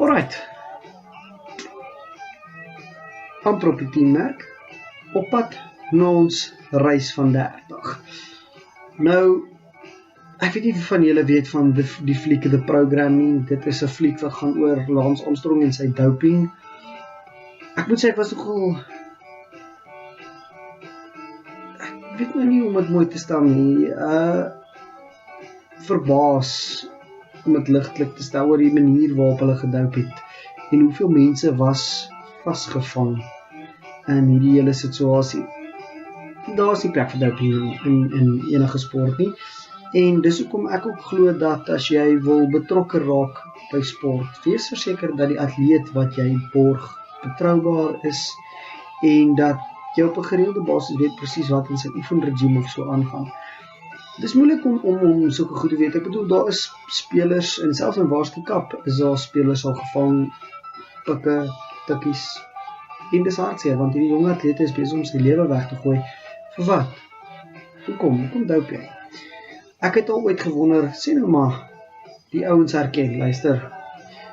Alright, amper op die 10 merk, op pad na ons reis van 30. Nou, ek weet nie van julle weet van die fliek The Program nie. Dit is 'n fliek wat gaan oor Lance Armstrong en sy doping. Ek moet sê ek was nogal, ek weet nou nie om dit mooi te stel nie, verbaas om dit ligtelik te stel oor die manier waarop hulle gedoop het en hoeveel mense was vasgevang in hierdie hele situasie. Daar is nie plek vir doping in enige sport nie. En dis hoekom ek ook glo dat as jy wil betrokke raak by sport, wees verseker dat die atleet wat jy borg betroubaar is en dat jy op 'n gereelde basis weet presies wat in sy oefenregime of so aangaan. Dis moeilik om sulke goed te weet. Ek bedoel, daar is spelers, en selfs in Waarskikap is daar spelers al gevang, pikke, tikkies, en dis hartseer, want hierdie jong atlete is besig om sy lewe weg te gooi. Vir wat? Hoekom doop jy? Ek het al ooit gewonder, sê nou maar, die ouens herken, luister,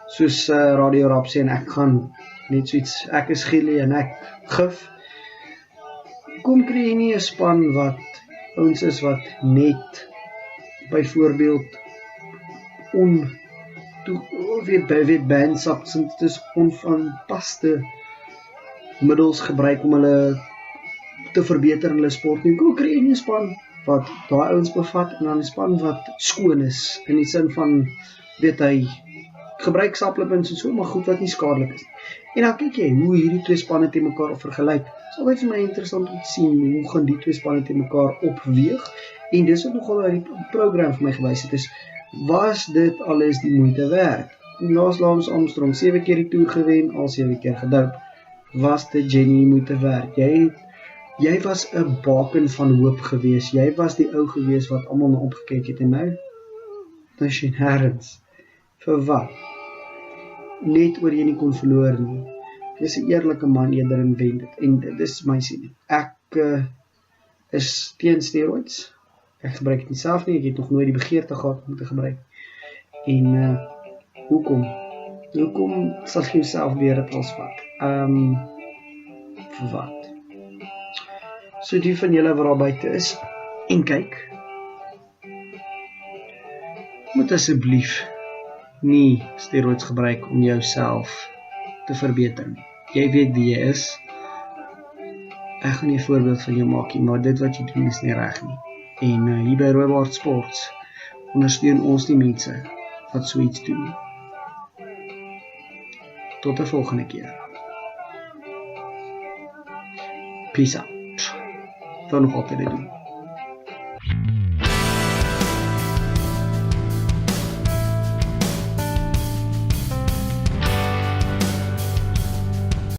soos Radio Rap sê, en ek gaan net soets, ek is Gielie en ek gif. Kom kry jy nie 'n span wat ouens is wat net, byvoorbeeld, weet band substances, onvanpaste middels gebruik om hulle te verbeter in hulle sport nie. Kom kry jy nie 'n span wat daai ouens bevat en dan 'n span wat skoon is in die sin van weet hy gebruik supplements en so, maar goed wat nie skadelik is. En dan kyk jy hoe hierdie twee spanne teen mekaar vergelyk. Dit is altyd vir my interessant om te sien hoe gaan die twee spanne teen mekaar opweeg. En dis wat nogal uit die program vir my gewys het is, was dit alles die moeite werd? Lance Armstrong 7 keer die toer gewen, al 7 keer gedoop. Was dit genuine moeite werd? Jy was 'n baken van hoop gewees. Jy was die ou gewees wat almal na opgekyk het en nou is jy nêrens. Vir wat? Net oor jy nie kon verloor nie. Jy's 'n eerlike man eerder en wen dit. En dit is my siening. Ek is teen steroids. Ek gebruik dit nie self nie. Ek het nog nooit die begeerte gehad om te gebruik. En hoekom? Hoekom sal jy jouself weer dit als vat? Vir wat? So die van julle wat daar buite is en kyk, moet asseblief nie steroids gebruik om jouself te verbeter nie. Jy weet wie jy is. Ek gaan nie 'n voorbeeld van jou maak nie, maar dit wat jy doen is nie reg nie. En hier by Rooibaard Sports ondersteun ons die mense wat so iets doen. Tot 'n volgende keer. Peace out. Dan nog altyd doen.